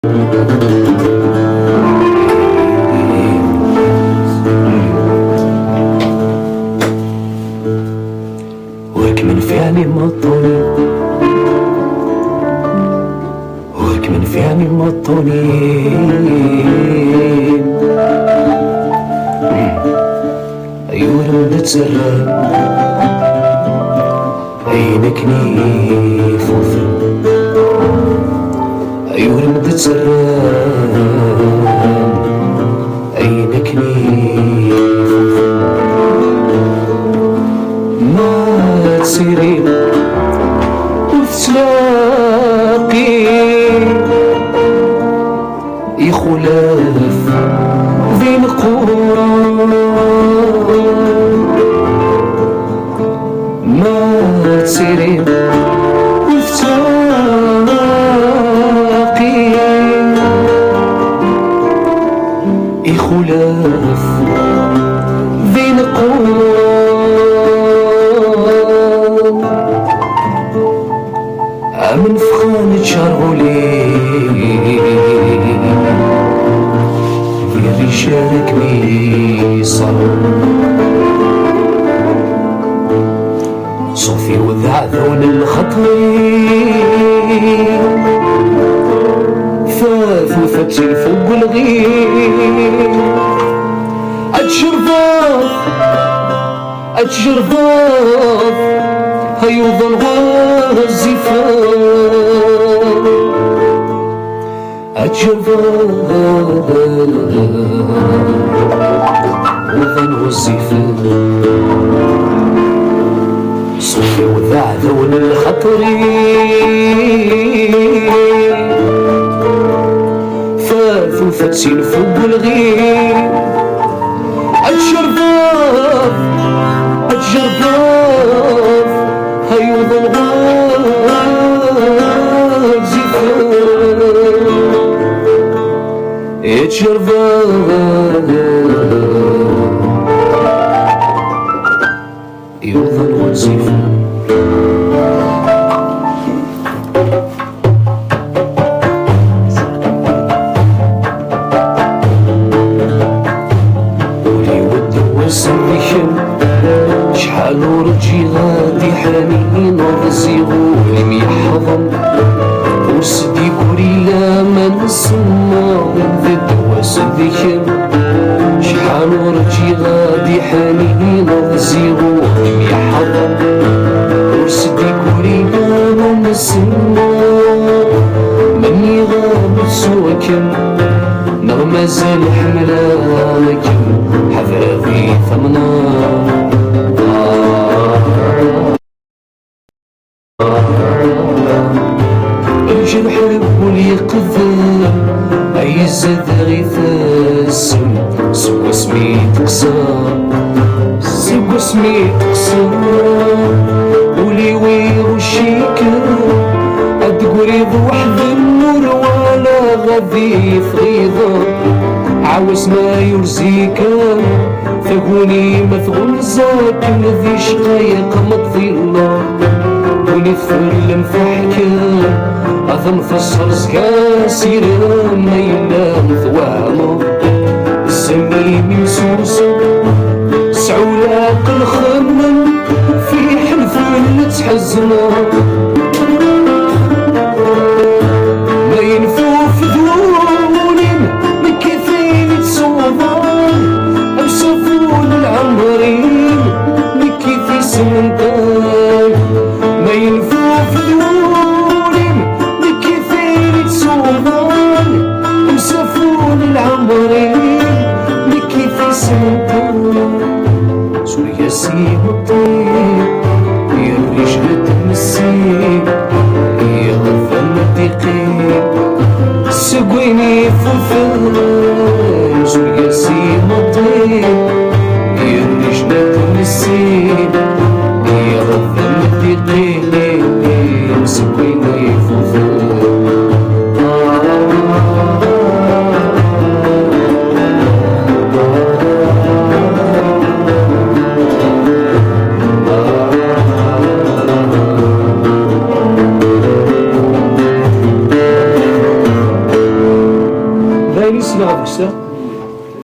وهك من فعلي مطوني، وهك من فعلي مطوني، أيوة لما تسرب عينك نيفوث، أيوة لما تسرب عينك نيفوث، ما تسيرين وتلاقي يخلاف ذي القرى، ما تسيرين وتلاقي يخلاف ذي القرى، من فخان تشرغولي في رجالك ميصر، صوفي وذع ذون الخطوي فاث وفتل فوق الغير، أتشرفاف أتشرفاف هيوضل الزفاف، أتشرفاف وظل الزفاف، صوفي وذع ذون الخطري فاث وفتسين فوق الغير، أتشرفاف أتشرفاف هيوضل الزفاف، أتشرفاف يوضل الزفاف. شحال ورجي غادي حنين وغزيغو لم يحضن وسدي كوريلا ما نسمى ذي وسديكم، شحال ورجي غادي حنين وغزيغو لم يحضن وسدي كوريلا ما نسمى، من يغاب سواكم نغمة زال حملاكم حفاظي ثمنا، الجرح واللي يقذر عيزة غيث السم، سوا اسمي تقصر سوا اسمي تقصر، ولي ويغ الشيكر أتقريض وحد النور ولا غذيث غيظة، عاوز ما يرزيك فقوني مثغول زاك الذي شقايق مطفي الله، ونثلم فحكا أظن فصل سكاسير ما يلام ثوامه، السميم يسوس سعولاق الخمم في حلف اللي تحزنه، ما ينفوف ذولين بكيفين تصوضان أمسفون العمرين بكيفي سمنتان، ما ينفوف ذولين بكيفين تصوضان أمسفون العمرين بكيفي سمنتان، سوريا سيب الطيب يا الرجل تمسيب يا غفل دقيق سقيني فوفان، سوريا سيب الطيب يا الرجل تمسيب يا غفل دقيق سقيني فوفان. غير يسلغ ديك الساعة